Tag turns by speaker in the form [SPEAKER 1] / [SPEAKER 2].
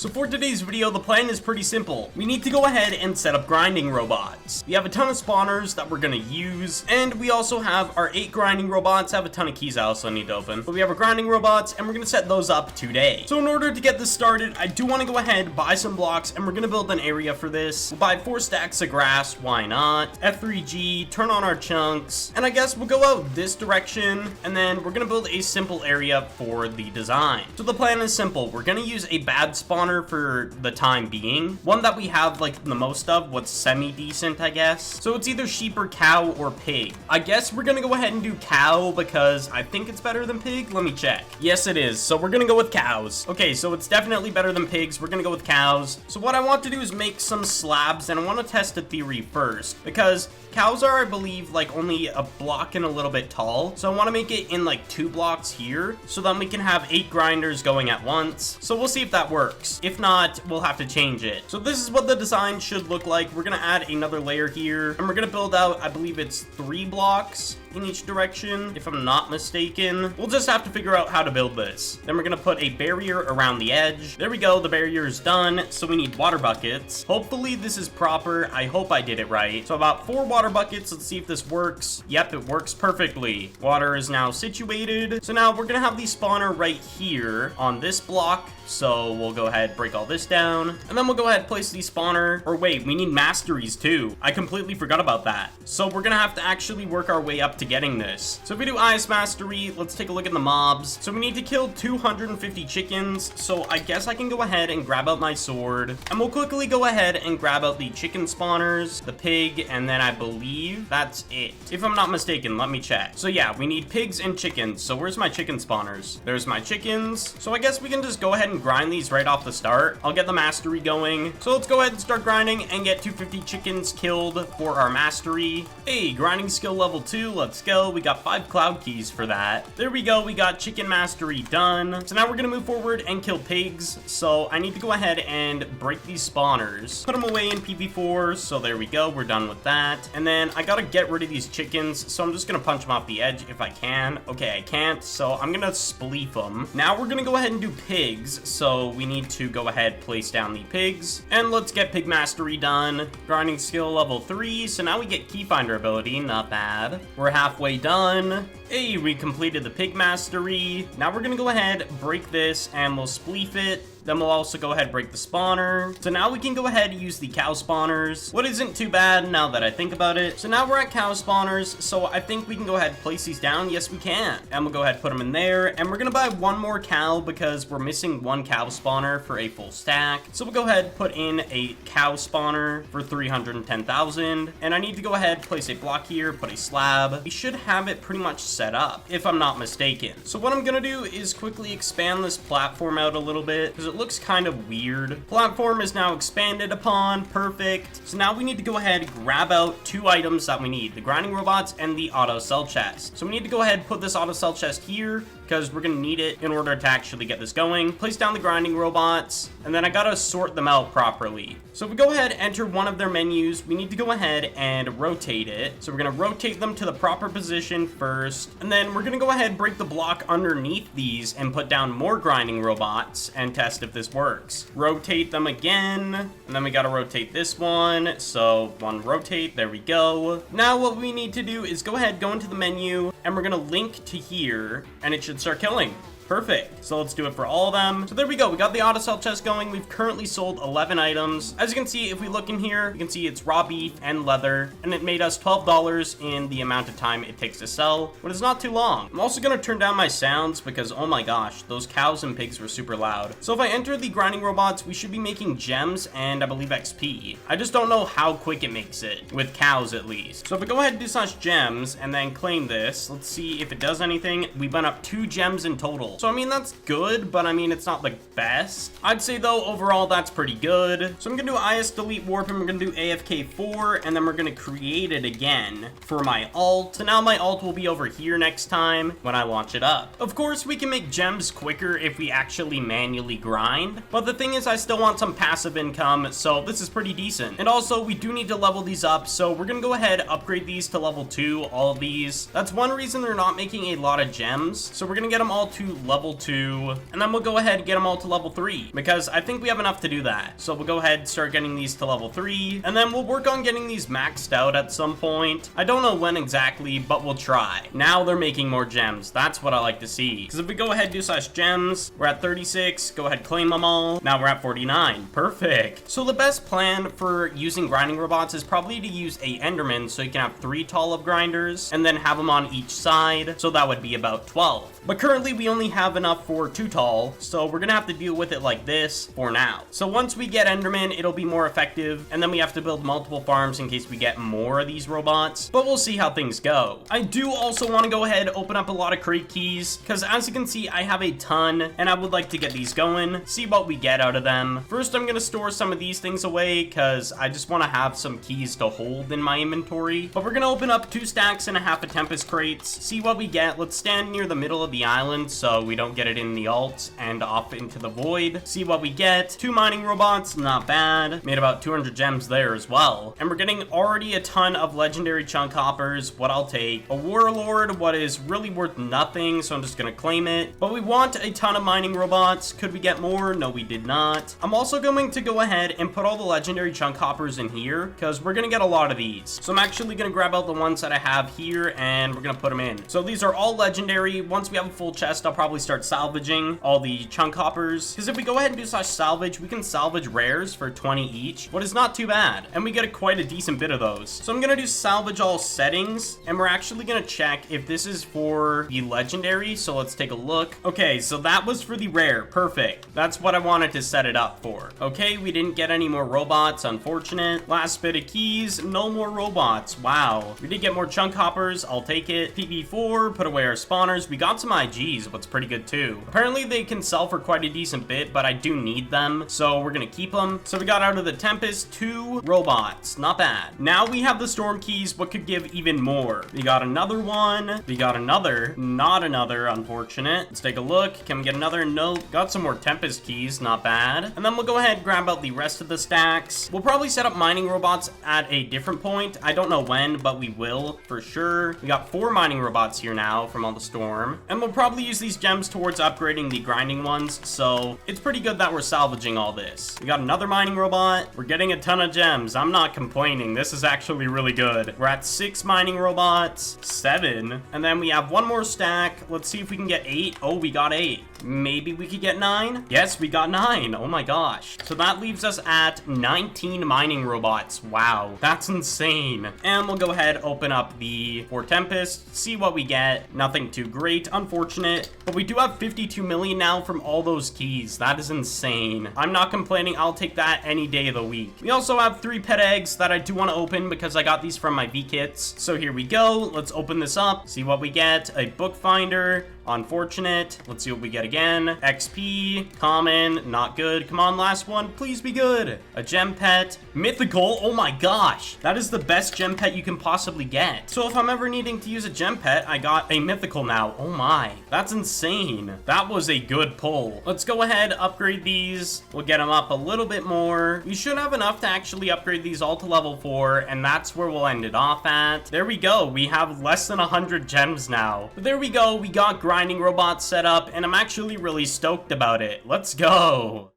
[SPEAKER 1] So for today's video, the plan is pretty simple. We need to go ahead and set up grinding robots. We have a ton of spawners that we're gonna use, and we also have our 8 grinding robots. I have a ton of keys I also need to open. But we have our grinding robots, and we're gonna set those up today. So in order to get this started, I do want to go ahead, buy some blocks, and we're gonna build an area for this. We'll buy 4 stacks of grass, why not? F3G, turn on our chunks, and I guess we'll go out this direction, and then we're gonna build a simple area for the design. So the plan is simple. We're gonna use a bad spawner for the time being, one that we have like the most of, what's semi-decent I guess. So it's either sheep or cow or pig. I guess we're gonna go ahead and do cow because I think it's better than pig. Let me check. Yes it is, so we're gonna go with cows. Okay, so it's definitely better than pigs. We're gonna go with cows. So what I want to do is make some slabs, and I want to test a theory first because cows are, I believe, like only a block and a little bit tall. So I want to make it in like 2 blocks here, so then we can have 8 grinders going at once. So we'll see if that works. If not, we'll have to change it. So this is what the design should look like. We're gonna add another layer here, and we're gonna build out, I believe it's 3 blocks in each direction, if I'm not mistaken. We'll just have to figure out how to build this. Then we're gonna put a barrier around the edge. There we go, the barrier is done. So we need water buckets. Hopefully this is proper. I hope I did it right. So about 4 water buckets. Let's see if this works. Yep, it works perfectly. Water is now situated. So now we're gonna have the spawner right here on this block. So we'll go ahead, break all this down, and then we'll go ahead, place the spawner. Or wait, we need masteries too. I completely forgot about that. So we're gonna have to actually work our way up to getting this. So if we do IS mastery, let's take a look at the mobs. So we need to kill 250 chickens. So I guess I can go ahead and grab out my sword, and we'll quickly go ahead and grab out the chicken spawners, the pig, and then I believe that's it. If I'm not mistaken, let me check. So yeah, we need pigs and chickens. So where's my chicken spawners? There's my chickens. So I guess we can just go ahead and grind these right off the start. I'll get the mastery going. So let's go ahead and start grinding and get 250 chickens killed for our mastery. Hey, grinding skill level 2. Let's go. We got 5 cloud keys for that. There we go. We got chicken mastery done. So now we're gonna move forward and kill pigs. So I need to go ahead and break these spawners, put them away in PV4. So there we go. We're done with that. And then I gotta get rid of these chickens. So I'm just gonna punch them off the edge if I can. Okay, I can't. So I'm gonna spleef them. Now we're gonna go ahead and do pigs. So we need to go ahead, place down the pigs, and let's get pig mastery done. Grinding skill level 3. So now we get key finder ability. Not bad. We're halfway done. Hey, we completed the pig mastery. Now we're gonna go ahead, break this, and we'll spleef it. Then we'll also go ahead, break the spawner. So now we can go ahead and use the cow spawners, what isn't too bad now that I think about it. So now we're at cow spawners. So I think we can go ahead and place these down. Yes, we can. And we'll go ahead and put them in there. And we're gonna buy 1 more cow because we're missing 1 cow spawner for a full stack. So we'll go ahead and put in a cow spawner for 310,000. And I need to go ahead, place a block here, put a slab. We should have it pretty much set up, if I'm not mistaken. So what I'm gonna do is quickly expand this platform out a little bit because it looks kind of weird. Platform is now expanded upon. Perfect. So now we need to go ahead and grab out 2 items that we need, the grinding robots and the auto cell chest. So we need to go ahead and put this auto cell chest here because we're gonna need it in order to actually get this going. Place down the grinding robots, and then I gotta sort them out properly. So if we go ahead, enter one of their menus, we need to go ahead and rotate it. So we're gonna rotate them to the proper position first, and then we're gonna go ahead, break the block underneath these and put down more grinding robots and test if this works. Rotate them again, and then we gotta rotate this one. So 1 rotate, there we go. Now what we need to do is go ahead, go into the menu, and we're gonna link to here, and it should start killing. Perfect. So let's do it for all of them. So there we go. We got the auto cell chest going. We've currently sold 11 items. As you can see, if we look in here, you can see it's raw beef and leather, and it made us $12 in the amount of time it takes to sell, but it's not too long. I'm also going to turn down my sounds because, oh my gosh, those cows and pigs were super loud. So if I enter the grinding robots, we should be making gems and I believe XP. I just don't know how quick it makes it, with cows at least. So if we go ahead and do /gems and then claim this, let's see if it does anything. We went up 2 gems in total. So I mean, that's good, but I mean, it's not the best. I'd say though, overall, that's pretty good. So I'm gonna do IS delete warp, and we're gonna do AFK4, and then we're gonna create it again for my alt. So now my alt will be over here next time when I launch it up. Of course, we can make gems quicker if we actually manually grind, but the thing is, I still want some passive income, so this is pretty decent. And also, we do need to level these up, so we're gonna go ahead, upgrade these to level 2, all of these. That's one reason they're not making a lot of gems, so we're gonna get them all to level 2, and then we'll go ahead and get them all to level 3, because I think we have enough to do that. So we'll go ahead and start getting these to level 3, and then we'll work on getting these maxed out at some point. I don't know when exactly, but we'll try. Now they're making more gems. That's what I like to see. Because if we go ahead and do slash gems, we're at 36. Go ahead, claim them all. Now we're at 49. Perfect. So the best plan for using grinding robots is probably to use a Enderman, so you can have 3 tall of grinders, and then have them on each side. So that would be about 12. But currently we only have enough for 2 tall, so we're gonna have to deal with it like this for now. So once we get Enderman, it'll be more effective, and then we have to build multiple farms in case we get more of these robots, but we'll see how things go. I do also want to go ahead and open up a lot of crate keys, because as you can see, I have a ton, and I would like to get these going, see what we get out of them. First, I'm gonna store some of these things away, because I just want to have some keys to hold in my inventory. But we're gonna open up 2 stacks and a half of Tempest crates, see what we get. Let's stand near the middle of the island so we don't get it in the alt and off into the void. See what we get. 2 mining robots, not bad. Made about 200 gems there as well. And we're getting already a ton of legendary chunk hoppers, what I'll take. A warlord, what is really worth nothing, so I'm just gonna claim it. But we want a ton of mining robots. Could we get more? No, we did not. I'm also going to go ahead and put all the legendary chunk hoppers in here, because we're gonna get a lot of these. So I'm actually gonna grab out the ones that I have here, and we're gonna put them in. So these are all legendary. Once we have a full chest, I'll probably start salvaging all the chunk hoppers, because if we go ahead and do slash salvage, we can salvage rares for 20 each, what is not too bad, and we get quite a decent bit of those. So I'm gonna do salvage all settings, and we're actually gonna check if this is for the legendary. So let's take a look. Okay, so that was for the rare. Perfect. That's what I wanted to set it up for. Okay, we didn't get any more robots, unfortunate. Last bit of keys, no more robots. Wow. We did get more chunk hoppers. I'll take it. PP4, put away our spawners. We got some IGs, what's pretty good too. Apparently they can sell for quite a decent bit, but I do need them, so we're gonna keep them. So we got out of the Tempest 2 robots. Not bad. Now we have the storm keys, what could give even more. We got another one. We got another. Not another, unfortunate. Let's take a look. Can we get another? Nope. Got some more Tempest keys. Not bad. And then we'll go ahead and grab out the rest of the stacks. We'll probably set up mining robots at a different point. I don't know when, but we will for sure. We got 4 mining robots here now from all the storm. And we'll probably use these gems towards upgrading the grinding ones. So it's pretty good that we're salvaging all this. We got another mining robot. We're getting a ton of gems. I'm not complaining. This is actually really good. We're at 6 mining robots, 7. And then we have 1 more stack. Let's see if we can get 8. Oh, we got 8. Maybe we could get 9? Yes, we got 9. Oh my gosh. So that leaves us at 19 mining robots. Wow, that's insane. And we'll go ahead, open up the 4 Tempest, see what we get. Nothing too great, unfortunate. But we do have 52 million now from all those keys. That is insane. I'm not complaining. I'll take that any day of the week. We also have 3 pet eggs that I do want to open because I got these from my V-Kits. So here we go. Let's open this up, see what we get. A book finder. Unfortunate. Let's see what we get again. XP, common, not good. Come on, last one, please be good. A gem pet, mythical. Oh my gosh, that is the best gem pet you can possibly get. So if I'm ever needing to use a gem pet, I got a mythical now. Oh my, that's insane. That was a good pull. Let's go ahead, upgrade these. We'll get them up a little bit more. We should have enough to actually upgrade these all to level 4, and that's where we'll end it off at. There we go. We have less than 100 gems now. But there we go. We got grinding robots set up, and I'm actually really stoked about it. Let's go.